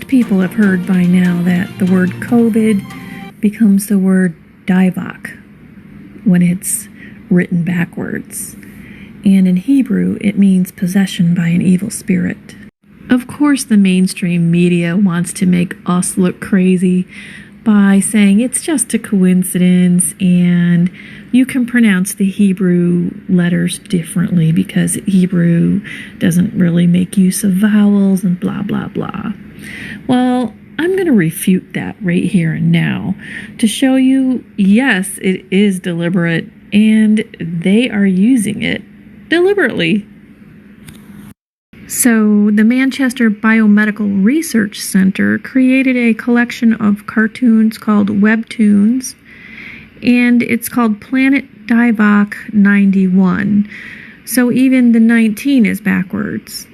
Most people have heard by now that the word COVID becomes the word Divoc when it's written backwards. And in Hebrew, it means possession by an evil spirit. Of course, the mainstream media wants to make us look crazy by saying it's just a coincidence and you can pronounce the Hebrew letters differently because Hebrew doesn't really make use of vowels and blah, blah, blah. Well, I'm going to refute that right here and now to show you, yes, it is deliberate and they are using it deliberately. So, the Manchester Biomedical Research Center created a collection of cartoons called Webtoons, and it's called Planet Divoc 91. So, even the 19 is backwards.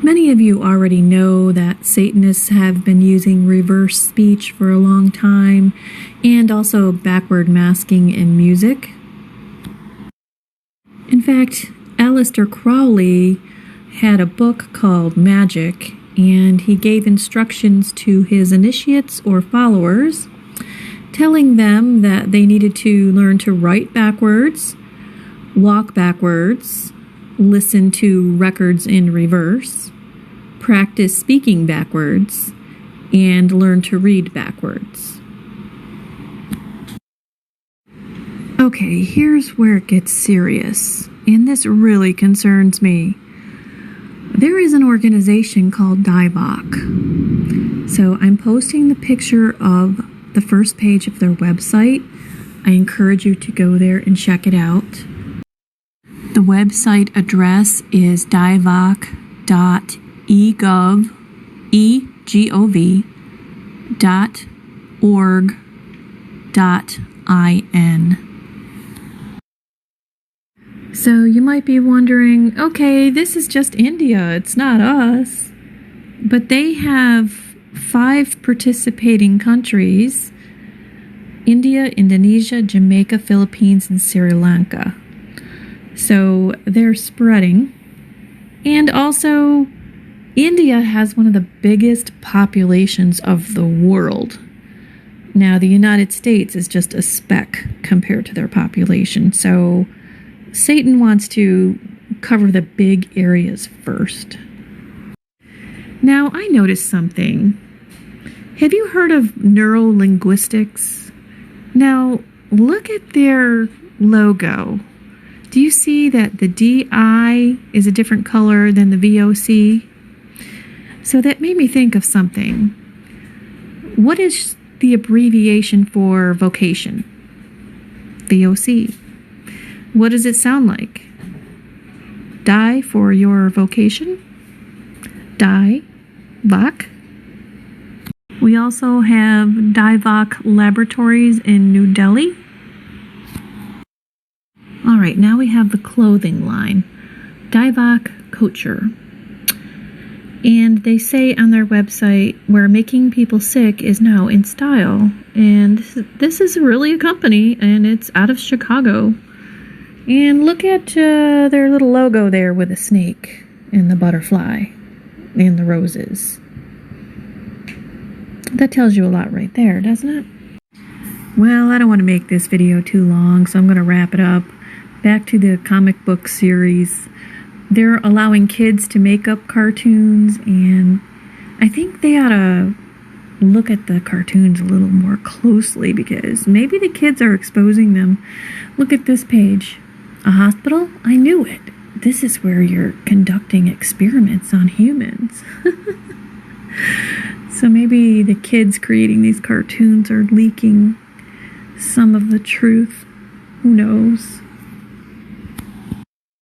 Many of you already know that Satanists have been using reverse speech for a long time, and also backward masking in music. In fact, Aleister Crowley had a book called Magic, and he gave instructions to his initiates or followers, telling them that they needed to learn to write backwards, walk backwards, listen to records in reverse, practice speaking backwards, and learn to read backwards. Okay, here's where it gets serious, and this really concerns me. There is an organization called Divoc. So I'm posting the picture of the first page of their website. I encourage you to go there and check it out. The website address is divoc.org.in. So you might be wondering, okay, this is just India, it's not us. But they have 5 participating countries: India, Indonesia, Jamaica, Philippines, and Sri Lanka. So they're spreading. And also, India has one of the biggest populations of the world. Now, the United States is just a speck compared to their population, so Satan wants to cover the big areas first. Now, I noticed something. Have you heard of neurolinguistics? Now, look at their logo. Do you see that the DI is a different color than the VOC? So that made me think of something. What is the abbreviation for vocation? VOC. What does it sound like? Die for your vocation? Divoc. We also have Divoc Laboratories in New Delhi. All right, now we have the clothing line, Divoc Couture. And they say on their website, where making people sick is now in style. And this is really a company, and it's out of Chicago. And look at their little logo there with the snake and the butterfly and the roses. That tells you a lot right there, doesn't it? Well, I don't want to make this video too long, so I'm going to wrap it up. Back to the comic book series. They're allowing kids to make up cartoons, and I think they ought to look at the cartoons a little more closely because maybe the kids are exposing them. Look at this page. A hospital? I knew it. This is where you're conducting experiments on humans. So maybe the kids creating these cartoons are leaking some of the truth. Who knows?